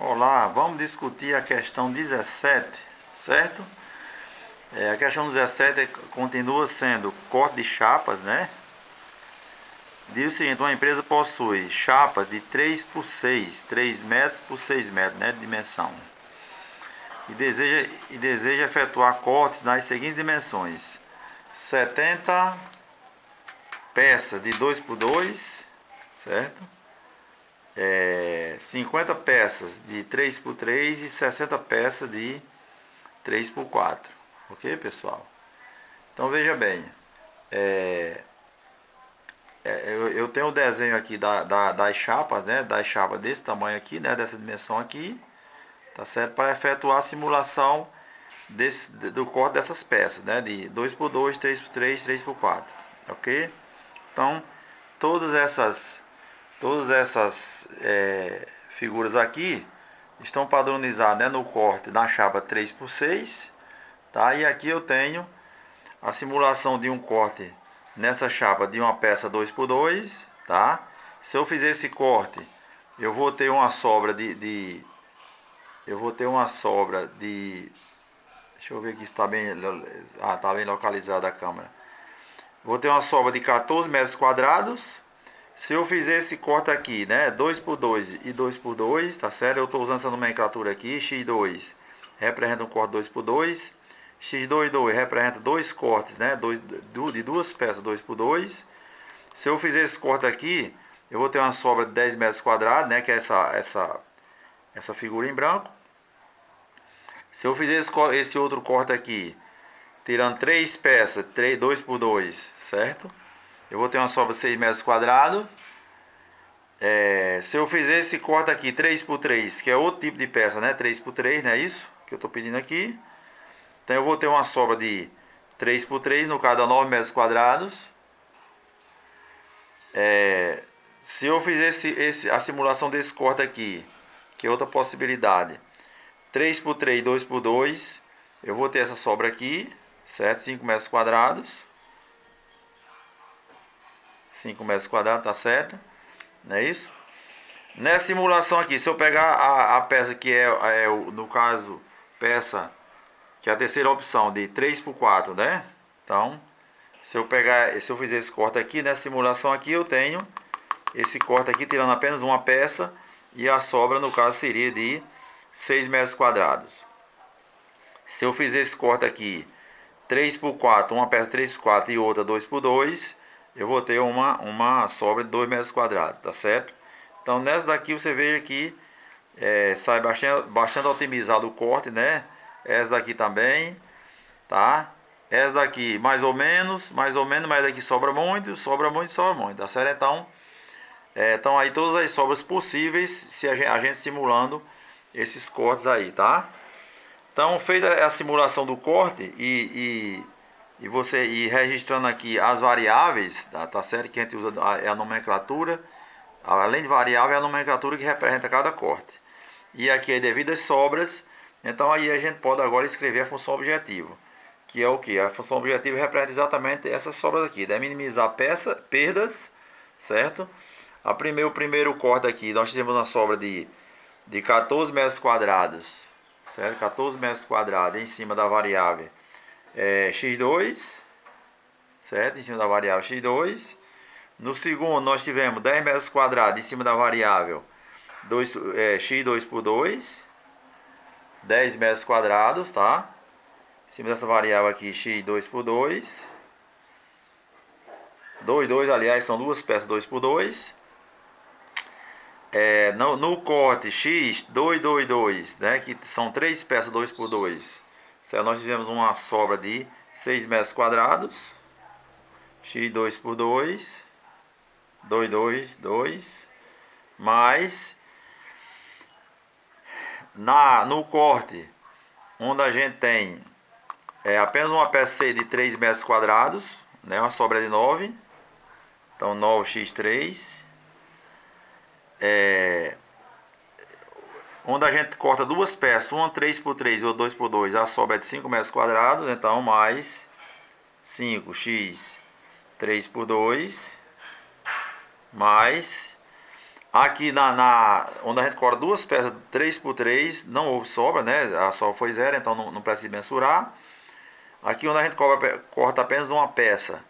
Olá, vamos discutir a questão 17, certo? A questão 17 continua sendo corte de chapas, né? Diz o seguinte, uma empresa possui chapas de 3 por 6, 3 metros por 6 metros, né, de dimensão. E deseja efetuar cortes nas seguintes dimensões. 70 peças de 2 por 2, certo? 50 peças de 3 por 3 e 60 peças de 3 por 4. Ok, pessoal? Então veja bem, eu tenho o desenho aqui das chapas, né? Das chapas desse tamanho aqui, né? Dessa dimensão aqui, tá certo? Para efetuar a simulação do corte dessas peças, né? De 2 por 2, 3 por 3, 3 por 4, ok? Então, todas essas figuras aqui estão padronizadas, né? No corte da chapa 3 por 6, tá? E aqui eu tenho a simulação de um corte nessa chapa de uma peça 2 por 2, tá? Se eu fizer esse corte, eu vou ter uma sobra deixa eu ver aqui se está bem, tá bem localizada a câmera. Vou ter uma sobra de 14 metros quadrados. Se eu fizer esse corte aqui, né, 2 por 2 e 2 por 2, tá certo? Eu estou usando essa nomenclatura aqui, x2 representa um corte 2 por 2, x22 representa dois cortes, né, de duas peças 2 por 2. Se eu fizer esse corte aqui, eu vou ter uma sobra de 10 metros quadrados, né, que é essa figura em branco. Se eu fizer esse outro corte aqui, tirando 3 peças, 2 por 2, certo? Eu vou ter uma sobra de 6 metros quadrados. Se eu fizer esse corte aqui 3 por 3, que é outro tipo de peça, né? 3 por 3, não é isso que eu estou pedindo aqui. Então eu vou ter uma sobra de 3 por 3, no caso dá 9 metros quadrados. Se eu fizer a simulação desse corte aqui, que é outra possibilidade, 3 por 3, 2 por 2, eu vou ter essa sobra aqui, certo? 5 metros quadrados. 5 metros quadrados, tá certo? Não é isso? Nessa simulação aqui, se eu pegar a peça que no caso, peça que é a terceira opção de 3 por 4, né? Então, se eu fizer esse corte aqui, nessa simulação aqui eu tenho esse corte aqui tirando apenas uma peça e a sobra no caso seria de 6 metros quadrados. Se eu fizer esse corte aqui 3 por 4, uma peça 3 por 4 e outra 2 por 2, eu vou ter uma sobra de 2 metros quadrados, tá certo? Então nessa daqui você veja que sai bastante otimizado o corte, né? Essa daqui também, tá? Essa daqui mais ou menos, mas daqui sobra muito, tá certo? Então aí todas as sobras possíveis se a gente simulando esses cortes aí, tá? Então feita a simulação do corte e você ir registrando aqui as variáveis, tá certo? Que a gente usa a nomenclatura, além de variável é a nomenclatura que representa cada corte. E aqui as devidas sobras. Então aí a gente pode agora escrever a função objetivo, que é o que? A função objetivo representa exatamente essas sobras aqui, né? Minimizar perdas, certo? O primeiro corte aqui, nós temos uma sobra de 14 metros quadrados, certo? 14 metros quadrados em cima da variável x2, certo? Em cima da variável x2. No segundo, nós tivemos 10 metros quadrados em cima da variável x2 por 2, 10 metros quadrados, tá? Em cima dessa variável aqui, x2 por 2. 2, aliás, são duas peças 2 por 2. No corte x, 2, né? Que são três peças 2 por 2. Certo? Nós tivemos uma sobra de 6 metros quadrados. x2 por 2. 2. Mais no corte, onde a gente tem apenas uma peça de 3 metros quadrados, né, uma sobra de 9, então 9x3, onde a gente corta duas peças, uma 3 por 3 ou 2 por 2, a sobra é de 5 metros quadrados, então mais 5x 3 por 2, mais Aqui onde a gente corta duas peças 3x3, não houve sobra, né? A sobra foi zero, então não precisa mensurar. Aqui onde a gente corta apenas uma peça,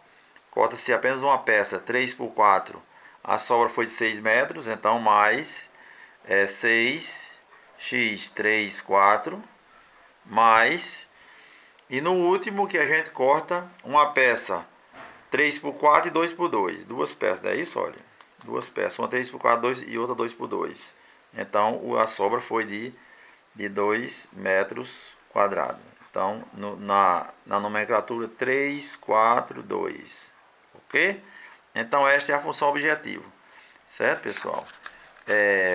corta-se apenas uma peça 3x4, a sobra foi de 6 metros, então mais 6x 4 mais. E no último que a gente corta uma peça 3x4 e 2x2, duas peças, é isso, olha. Duas peças, uma 3x4 e outra 2x2. Então a sobra foi de 2 metros quadrados. Então na nomenclatura 3, 4, 2. Ok? Então esta é a função objetivo. Certo, pessoal?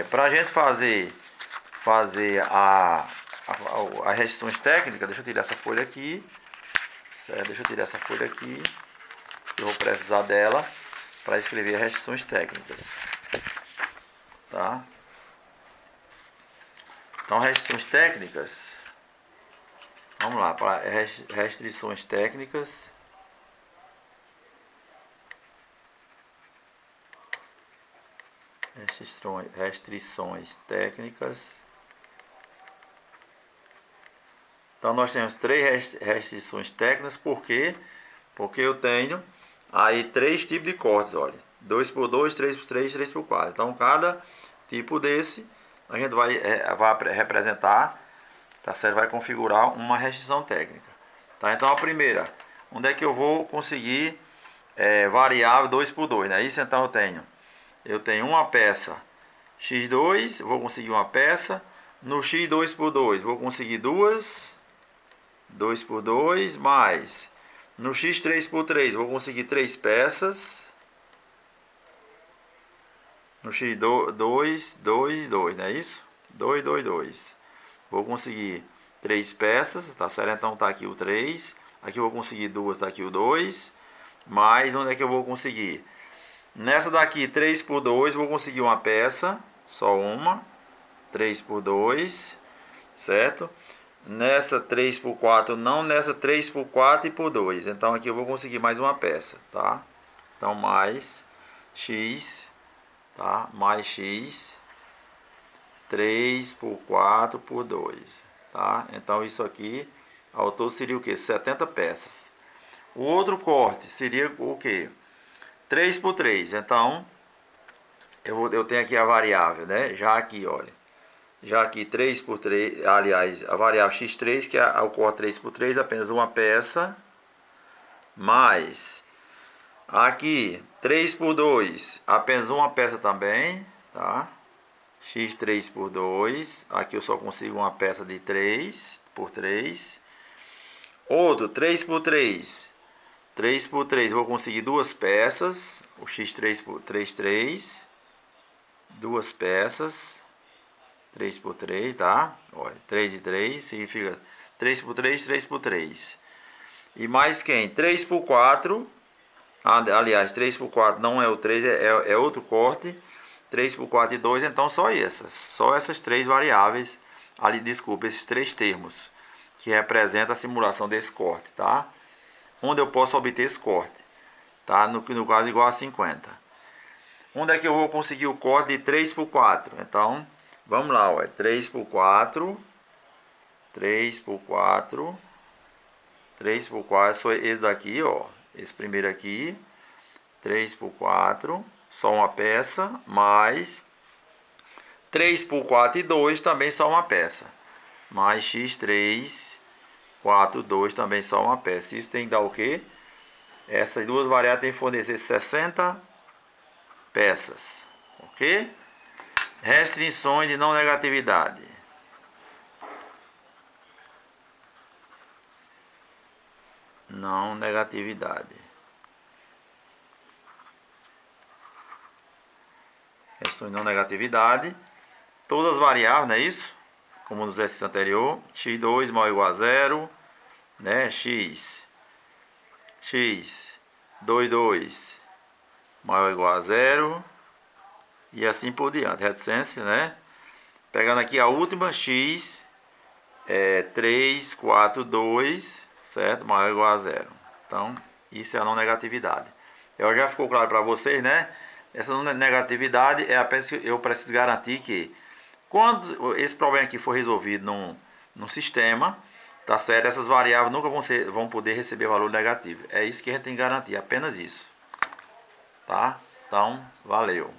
Para a gente fazer as restrições técnicas, deixa eu tirar essa folha aqui. Certo? Deixa eu tirar essa folha aqui. Eu vou precisar dela para escrever restrições técnicas, tá? Então, restrições técnicas, vamos lá, para restrições técnicas, restrições técnicas. Então, nós temos três restrições técnicas, por quê? Porque eu tenho aí 3 tipos de cortes, olha. 2x2, 3x3, 3x4. Então, cada tipo desse, a gente vai representar, tá certo? Vai configurar uma restrição técnica. Tá? Então, a primeira, onde é que eu vou conseguir variável 2x2, né? Isso, então, eu tenho uma peça x2, vou conseguir uma peça. No x2x2, vou conseguir duas, 2x2, mais... No x3x3 vou conseguir 3 peças. No x2, 2, 2, não é isso? 2, 2, 2. Vou conseguir 3 peças, tá certo? Então tá aqui o 3. Aqui eu vou conseguir 2, tá aqui o 2. Mais onde é que eu vou conseguir? Nessa daqui, 3x2, vou conseguir uma peça. Só uma. 3x2, certo? Nessa 3x4 não, nessa 3x4 e por 2. Então aqui eu vou conseguir mais uma peça, tá? Então mais x, tá? Mais x 3x4 por 2, tá? Então isso aqui ao todo seria o que? 70 peças. O outro corte seria o que? 3x3. Então eu tenho aqui a variável, né? Já aqui, olha. Já aqui 3x3, aliás, a variável x3, que é o corte 3x3, apenas uma peça. Mais, aqui 3x2, apenas uma peça também, tá? x3 por 2, aqui eu só consigo uma peça de 3 por 3. Outro 3x3, 3x3, vou conseguir duas peças, o x3 por 3, 3, duas peças. 3x3, tá? Olha, 3 e 3 significa 3x3, 3x3. E mais quem? 3x4. Aliás, 3x4 não é o 3, é outro corte. 3x4 e 2, então só essas. Só essas três variáveis. Ali, desculpa, esses três termos que representam a simulação desse corte, tá? Onde eu posso obter esse corte, tá? No caso, igual a 50. Onde é que eu vou conseguir o corte de 3x4? Então, vamos lá, ó, 3x4, 3x4, 3x4, só esse daqui, ó, esse primeiro aqui, 3x4, só uma peça, mais 3x4 e 2 também só uma peça, mais x3, 4, 2 também só uma peça. Isso tem que dar o quê? Essas duas variáveis têm que fornecer 60 peças, ok? Restrições de não negatividade. Não negatividade. Restrições de não negatividade. Todas as variáveis, não é isso? Como nos exercícios anterior. x2 maior ou igual a 0. Né? x 2, 2 maior ou igual a 0. E assim por diante. Reticência, né? Pegando aqui a última, x 3, 4, 2, certo? Maior ou igual a 0. Então, isso é a não negatividade. Já ficou claro para vocês, né? Essa negatividade é apenas que eu preciso garantir que quando esse problema aqui for resolvido num sistema, tá certo? Essas variáveis nunca vão poder receber valor negativo. É isso que a gente tem que garantir, apenas isso. Tá? Então, valeu.